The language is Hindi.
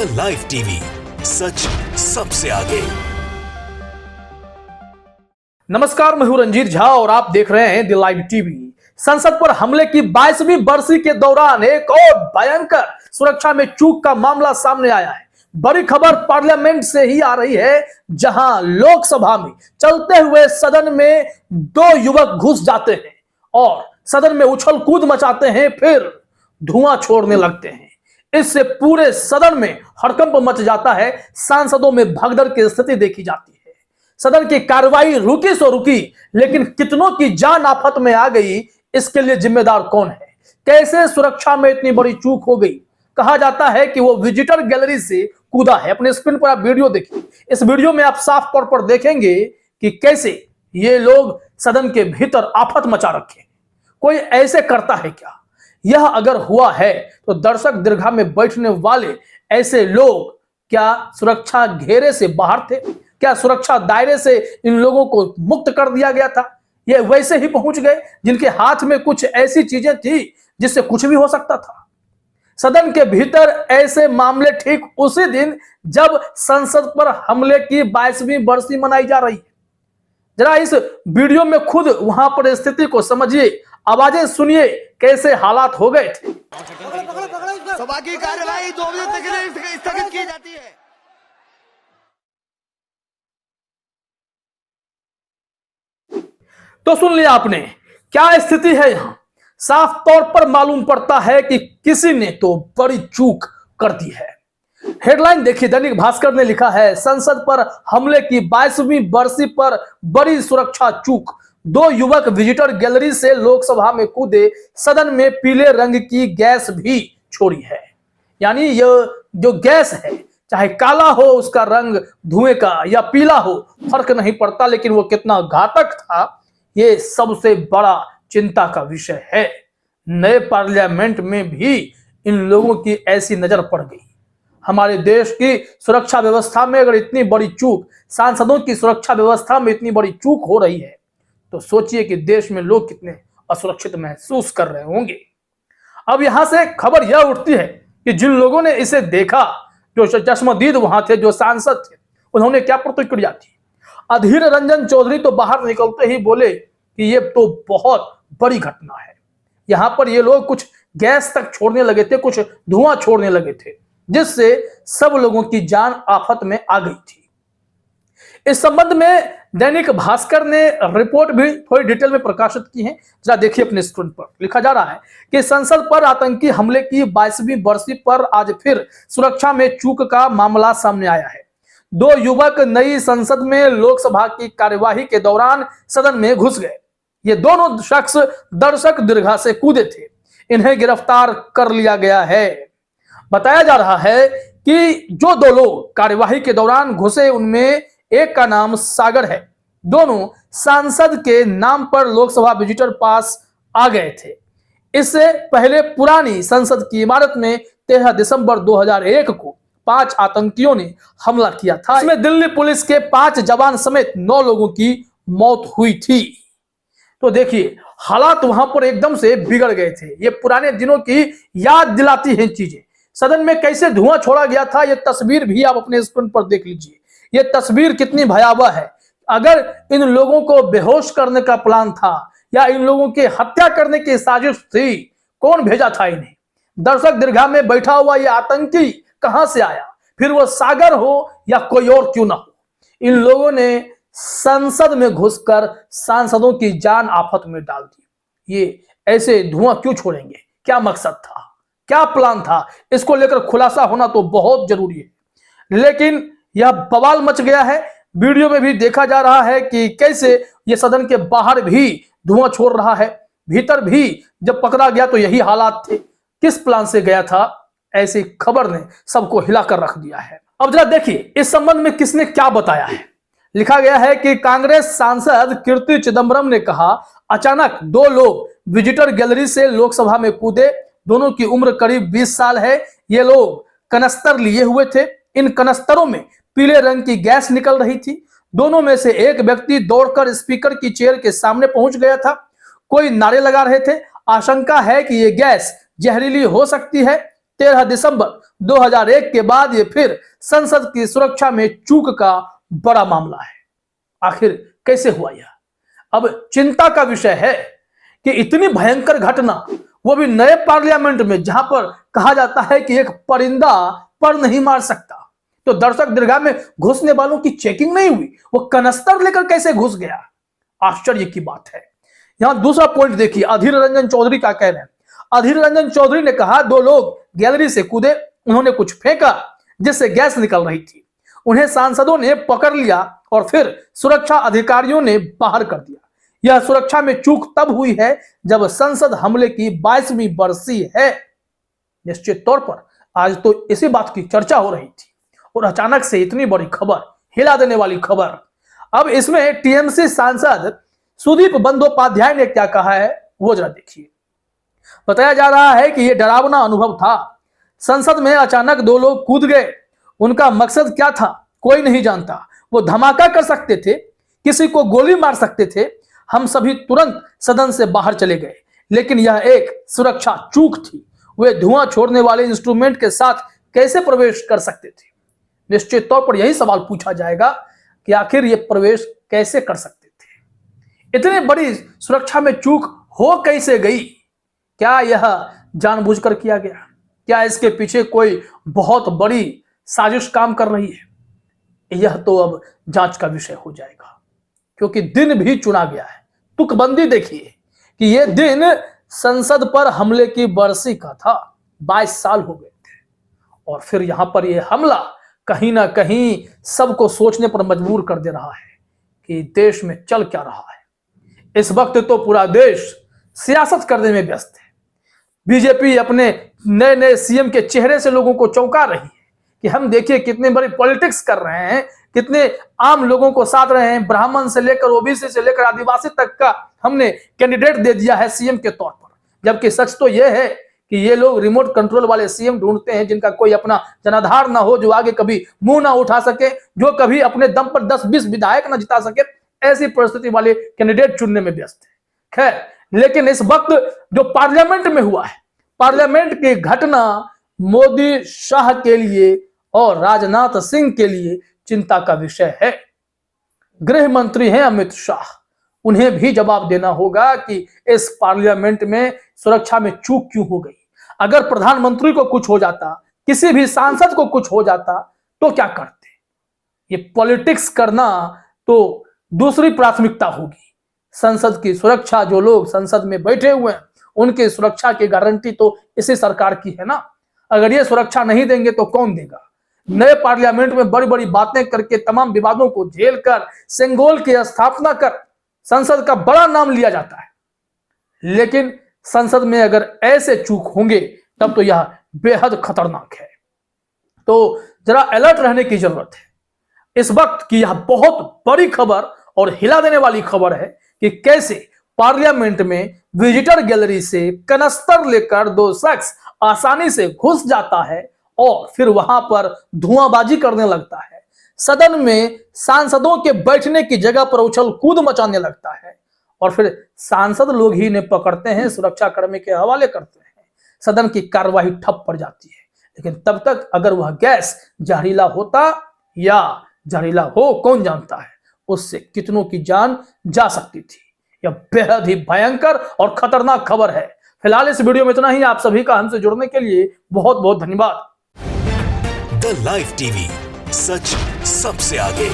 द लाइव टीवी, सच सबसे आगे। नमस्कार, मैं हूं रंजीत झा और आप देख रहे हैं द लाइव टीवी। संसद पर हमले की 22वीं बरसी के दौरान एक और भयंकर सुरक्षा में चूक का मामला सामने आया है। बड़ी खबर पार्लियामेंट से ही आ रही है, जहां लोकसभा में चलते हुए सदन में दो युवक घुस जाते हैं और सदन में उछल कूद मचाते हैं, फिर धुआं छोड़ने लगते हैं। इससे पूरे सदन में हड़कंप मच जाता है। सांसदों में भगदड़ की स्थिति देखी जाती है। सदन की कार्रवाई रुकी सो रुकी, लेकिन कितनों की जान आफत में आ गई। इसके लिए जिम्मेदार कौन है? कैसे सुरक्षा में इतनी बड़ी चूक हो गई? कहा जाता है कि वो विजिटर गैलरी से कूदा है। अपने स्क्रीन पर आप वीडियो देखिए। इस वीडियो में आप साफ तौर पर देखेंगे कि कैसे ये लोग सदन के भीतर आफत मचा रखे। कोई ऐसे करता है क्या? यह अगर हुआ है तो दर्शक दीर्घा में बैठने वाले ऐसे लोग क्या सुरक्षा घेरे से बाहर थे? क्या सुरक्षा दायरे से इन लोगों को मुक्त कर दिया गया था? ये वैसे ही पहुंच गए जिनके हाथ में कुछ ऐसी चीजें थी जिससे कुछ भी हो सकता था। सदन के भीतर ऐसे मामले ठीक उसी दिन जब संसद पर हमले की 22वीं बरसी मनाई जा रही है। जरा इस वीडियो में खुद वहां पर स्थिति को समझिए, आवाजें सुनिए, कैसे हालात हो गए थे। सभा की कार्यवाही 2 बजे तक स्थगित की जाती है। तो सुन लिया आपने, क्या स्थिति है यहां। साफ तौर पर मालूम पड़ता है कि किसी ने तो बड़ी चूक कर दी है। हेडलाइन देखिए, दैनिक भास्कर ने लिखा है, संसद पर हमले की 22वीं बरसी पर बड़ी सुरक्षा चूक। 2 युवक विजिटर गैलरी से लोकसभा में कूदे, सदन में पीले रंग की गैस भी छोड़ी है। यानी यह जो गैस है, चाहे काला हो उसका रंग धुएं का या पीला हो, फर्क नहीं पड़ता, लेकिन वो कितना घातक था ये सबसे बड़ा चिंता का विषय है। नए पार्लियामेंट में भी इन लोगों की ऐसी नजर पड़ गई। हमारे देश की सुरक्षा व्यवस्था में अगर इतनी बड़ी चूक, सांसदों की सुरक्षा व्यवस्था में इतनी बड़ी चूक हो रही है, तो सोचिए कि देश में लोग कितने असुरक्षित महसूस कर रहे होंगे। अब यहां से खबर यह उठती है कि जिन लोगों ने इसे देखा, जो चश्मदीद वहां थे, जो सांसद थे, उन्होंने क्या प्रतिक्रिया दी। अधीर रंजन चौधरी तो बाहर निकलते ही बोले कि ये तो बहुत बड़ी घटना है। यहां पर ये लोग कुछ गैस तक छोड़ने लगे थे, कुछ धुआं छोड़ने लगे थे, जिससे सब लोगों की जान आफत में आ गई थी। इस संबंध में दैनिक भास्कर ने रिपोर्ट भी थोड़ी डिटेल में प्रकाशित की है। जरा देखिए अपने स्क्रीन पर। लिखा जा रहा है कि संसद पर आतंकी हमले की 22वीं बरसी पर आज फिर सुरक्षा में चूक का मामला सामने आया है। 2 युवक नई संसद में लोकसभा की कार्यवाही के दौरान सदन में घुस गए। ये दोनों शख्स दर्शक दीर्घा से कूदे थे। इन्हें गिरफ्तार कर लिया गया है। बताया जा रहा है कि जो 2 लोग कार्यवाही के दौरान घुसे, उनमें एक का नाम सागर है। दोनों सांसद के नाम पर लोकसभा विजिटर पास आ गए थे। इससे पहले पुरानी संसद की इमारत में 13 दिसंबर 2001 को 5 आतंकियों ने हमला किया था। इसमें दिल्ली पुलिस के 5 जवान समेत 9 लोगों की मौत हुई थी। तो देखिए, हालात वहां पर एकदम से बिगड़ गए थे। ये पुराने दिनों की याद दिलाती हैं चीजें। सदन में कैसे धुआं छोड़ा गया था, ये तस्वीर भी आप अपने स्क्रीन पर देख लीजिए। ये तस्वीर कितनी भयावह है। अगर इन लोगों को बेहोश करने का प्लान था या इन लोगों की हत्या करने की साजिश थी, कौन भेजा था इन्हें? दर्शक दीर्घा में बैठा हुआ ये आतंकी कहां से आया? फिर वो सागर हो या कोई और क्यों ना हो, इन लोगों ने संसद में घुसकर सांसदों की जान आफत में डाल दी। ये ऐसे धुआं क्यों छोड़ेंगे? क्या मकसद था? क्या प्लान था? इसको लेकर खुलासा होना तो बहुत जरूरी है। लेकिन यह बवाल मच गया है। वीडियो में भी देखा जा रहा है कि कैसे ये सदन के बाहर भी धुआं छोड़ रहा है, भीतर भी जब पकड़ा गया तो यही हालात थे। किस प्लान से गया था? ऐसी खबर ने सबको हिलाकर रख दिया है। अब जरा देखिए इस संबंध में किसने क्या बताया है। लिखा गया है कि कांग्रेस सांसद कीर्ति चिदम्बरम ने कहा, अचानक 2 लोग विजिटर गैलरी से लोकसभा में कूदे। दोनों की उम्र करीब 20 साल है। ये लोग कनस्तर लिए हुए थे। इन कनस्तरों में पीले रंग की गैस निकल रही थी। दोनों में से एक व्यक्ति दौड़कर स्पीकर की चेयर के सामने पहुंच गया था। कोई नारे लगा रहे थे। आशंका है कि यह गैस जहरीली हो सकती है। 13 दिसंबर 2001 के बाद ये फिर संसद की सुरक्षा में चूक का बड़ा मामला है। आखिर कैसे हुआ यह? अब चिंता का विषय है कि इतनी भयंकर घटना, वो भी नए पार्लियामेंट में, जहां पर कहा जाता है कि एक परिंदा पर नहीं मार सकता, तो दर्शक दीर्घा में घुसने वालों की चेकिंग नहीं हुई, वो कनस्तर लेकर कैसे घुस गया? आश्चर्य की बात है। यहां दूसरा पॉइंट देखिए, अधीर रंजन चौधरी का कहना है। अधीर रंजन चौधरी ने कहा 2 लोग गैलरी से कूदे, उन्होंने कुछ फेंका जिससे गैस निकल रही थी, उन्हें सांसदों ने पकड़ लिया और फिर सुरक्षा अधिकारियों ने बाहर कर दिया। यह सुरक्षा में चूक तब हुई है जब संसद हमले की 22वीं बरसी है। निश्चित तौर पर आज तो इसी बात की चर्चा हो रही थी और अचानक से इतनी बड़ी खबर, हिला देने वाली खबर। अब इसमें टीएमसी सांसद सुदीप बंदोपाध्याय ने क्या कहा है वो जरा देखिए। बताया जा रहा है कि यह डरावना अनुभव था। संसद में अचानक 2 लोग कूद गए। उनका मकसद क्या था कोई नहीं जानता। वो धमाका कर सकते थे, किसी को गोली मार सकते थे। हम सभी तुरंत सदन से बाहर चले गए, लेकिन यह एक सुरक्षा चूक थी। वे धुआं छोड़ने वाले इंस्ट्रूमेंट के साथ कैसे प्रवेश कर सकते थे? निश्चित तौर पर यही सवाल पूछा जाएगा कि आखिर ये प्रवेश कैसे कर सकते थे? इतनी बड़ी सुरक्षा में चूक हो कैसे गई? क्या यह जानबूझकर किया गया? क्या इसके पीछे कोई बहुत बड़ी साजिश काम कर रही है? यह तो अब जांच का विषय हो जाएगा, क्योंकि दिन भी चुना गया है। तुकबंदी देखिए कि यह दिन संसद पर हमले की बरसी का था। 22 साल हो गए थे और फिर यहां पर यह हमला कहीं ना कहीं सबको सोचने पर मजबूर कर दे रहा है कि देश में चल क्या रहा है। इस वक्त तो पूरा देश सियासत करने में व्यस्त है। बीजेपी अपने नए नए सीएम के चेहरे से लोगों को चौंका रही है कि हम देखिए कितने बड़ी पॉलिटिक्स कर रहे हैं, कितने आम लोगों को साथ रहे हैं। ब्राह्मण से लेकर ओबीसी से लेकर आदिवासी तक का हमने कैंडिडेट दे दिया है सीएम के तौर पर। जबकि सच तो यह है कि ये लोग रिमोट कंट्रोल वाले सीएम ढूंढते हैं जिनका कोई अपना जनाधार ना हो, जो आगे कभी मुंह ना उठा सके, जो कभी अपने दम पर 10-20 विधायक ना जिता सके। ऐसी परिस्थिति वाले कैंडिडेट चुनने में व्यस्त है। खैर, लेकिन इस वक्त जो पार्लियामेंट में हुआ है, पार्लियामेंट की घटना मोदी, शाह के लिए और राजनाथ सिंह के लिए चिंता का विषय है। गृह मंत्री हैं अमित शाह, उन्हें भी जवाब देना होगा कि इस पार्लियामेंट में सुरक्षा में चूक क्यों हो गई। अगर प्रधानमंत्री को कुछ हो जाता, किसी भी सांसद को कुछ हो जाता तो क्या करते? ये पॉलिटिक्स करना तो दूसरी प्राथमिकता होगी। संसद की सुरक्षा, जो लोग संसद में बैठे हुए हैं उनकी सुरक्षा की गारंटी तो इसी सरकार की है ना। अगर ये सुरक्षा नहीं देंगे तो कौन देगा? नए पार्लियामेंट में बड़ी बड़ी बातें करके, तमाम विवादों को झेल कर, सेंगोल की स्थापना कर संसद का बड़ा नाम लिया जाता है। लेकिन संसद में अगर ऐसे चूक होंगे तब तो यह बेहद खतरनाक है। तो जरा अलर्ट रहने की जरूरत है। इस वक्त की यह बहुत बड़ी खबर और हिला देने वाली खबर है कि कैसे पार्लियामेंट में विजिटर गैलरी से कनस्तर लेकर 2 शख्स आसानी से घुस जाता है और फिर वहां पर धुआंबाजी करने लगता है। सदन में सांसदों के बैठने की जगह पर उछल कूद मचाने लगता है और फिर सांसद लोग ही ने पकड़ते हैं, सुरक्षा कर्मी के हवाले करते हैं। सदन की कार्यवाही ठप पड़ जाती है। लेकिन तब तक अगर वह गैस जहरीला होता या जहरीला हो कौन जानता है, उससे कितनों की जान जा सकती थी। यह बेहद ही भयंकर और खतरनाक खबर है। फिलहाल इस वीडियो में इतना ही। आप सभी का हमसे जुड़ने के लिए बहुत बहुत धन्यवाद। द लाइव टीवी, सच सबसे आगे।